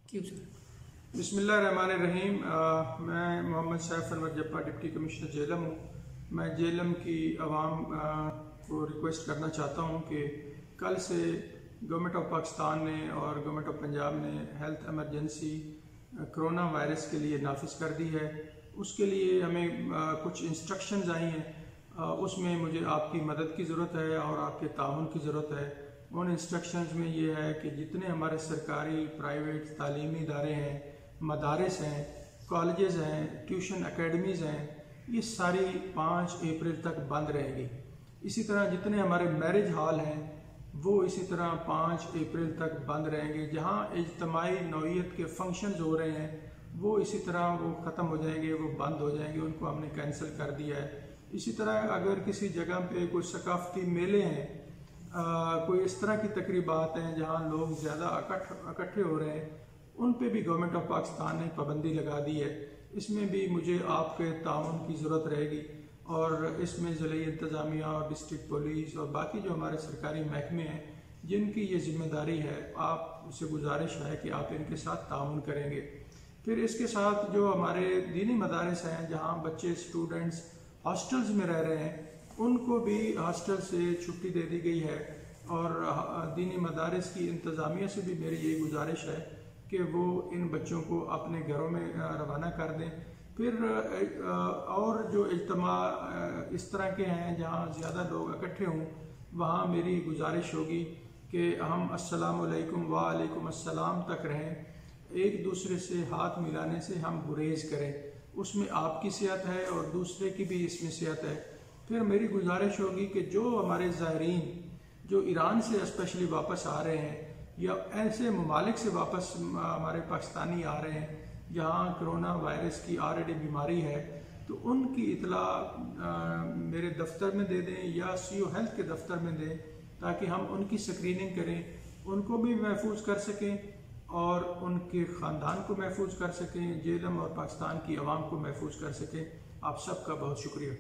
क्यों सर? बिस्मिल्लाहिर्रहमानिर्रहीम। मैं मोहम्मद सैफ अनवर जप्पा डिप्टी कमिश्नर जेलम हूँ। मैं जेलम की आवाम को रिक्वेस्ट करना चाहता हूँ कि कल से गवर्नमेंट ऑफ पाकिस्तान ने और गवर्नमेंट ऑफ पंजाब ने हेल्थ एमरजेंसी कोरोना वायरस के लिए नाफिज कर दी है। उसके लिए हमें कुछ इंस्ट्रक्शंस आई हैं, उसमें मुझे आपकी मदद की ज़रूरत है और आपके ताउन की ज़रूरत है। उन इंस्ट्रक्शंस में ये है कि जितने हमारे सरकारी प्राइवेट तालीमी इदारे हैं, मदारिस हैं, कॉलेजेस हैं, ट्यूशन अकेडमीज़ हैं, ये सारी 5 अप्रैल तक बंद रहेगी। इसी तरह जितने हमारे मैरिज हॉल हैं वो इसी तरह 5 अप्रैल तक बंद रहेंगे। जहाँ इज्तमाही नौइयत के फंक्शंस हो रहे हैं वो इसी तरह वो ख़त्म हो जाएंगे, वो बंद हो जाएंगे, उनको हमने कैंसिल कर दिया है। इसी तरह अगर किसी जगह पे कोई सकाफती मेले हैं, कोई इस तरह की तकरीबात हैं जहाँ लोग ज़्यादा इकट्ठे हो रहे हैं, उन पे भी गवर्नमेंट ऑफ पाकिस्तान ने पाबंदी लगा दी है। इसमें भी मुझे आपके ताउन की ज़रूरत रहेगी और इसमें ज़िले इंतज़ामिया और डिस्ट्रिक्ट पुलिस और बाकी जो हमारे सरकारी महकमे हैं जिनकी ये जिम्मेदारी है, आपसे गुजारिश है कि आप इनके साथ ताउन करेंगे। फिर इसके साथ जो हमारे दीनी मदारिस हैं जहाँ बच्चे स्टूडेंट्स हॉस्टल्स में रह रहे हैं, उनको भी हॉस्टल से छुट्टी दे दी गई है। और दीनी मदारिस की इंतज़ामिया से भी मेरी यही गुजारिश है कि वो इन बच्चों को अपने घरों में रवाना कर दें। फिर और जो इज्तिमा इस तरह के हैं जहाँ ज़्यादा लोग इकट्ठे हों, वहाँ मेरी गुजारिश होगी कि हम अस्सलामु अलैकुम व अलैकुम अस्सलाम तक रहें। एक दूसरे से हाथ मिलाने से हम गुरेज करें, उसमें आपकी सेहत है और दूसरे की भी इसमें सेहत है। फिर मेरी गुजारिश होगी कि जो हमारे ज़ायरीन जो ईरान से स्पेशली वापस आ रहे हैं या ऐसे ममालिक से वापस हमारे पाकिस्तानी आ रहे हैं जहाँ कोरोना वायरस की ऑलरेडी बीमारी है, तो उनकी इतला मेरे दफ्तर में दे दें या CO हेल्थ के दफ्तर में दें ताकि हम उनकी स्क्रीनिंग करें, उनको भी महफूज कर सकें और उनके ख़ानदान को महफूज कर सकें, जेलम और पाकिस्तान की आवाम को महफूज कर सकें। आप सबका बहुत शुक्रिया।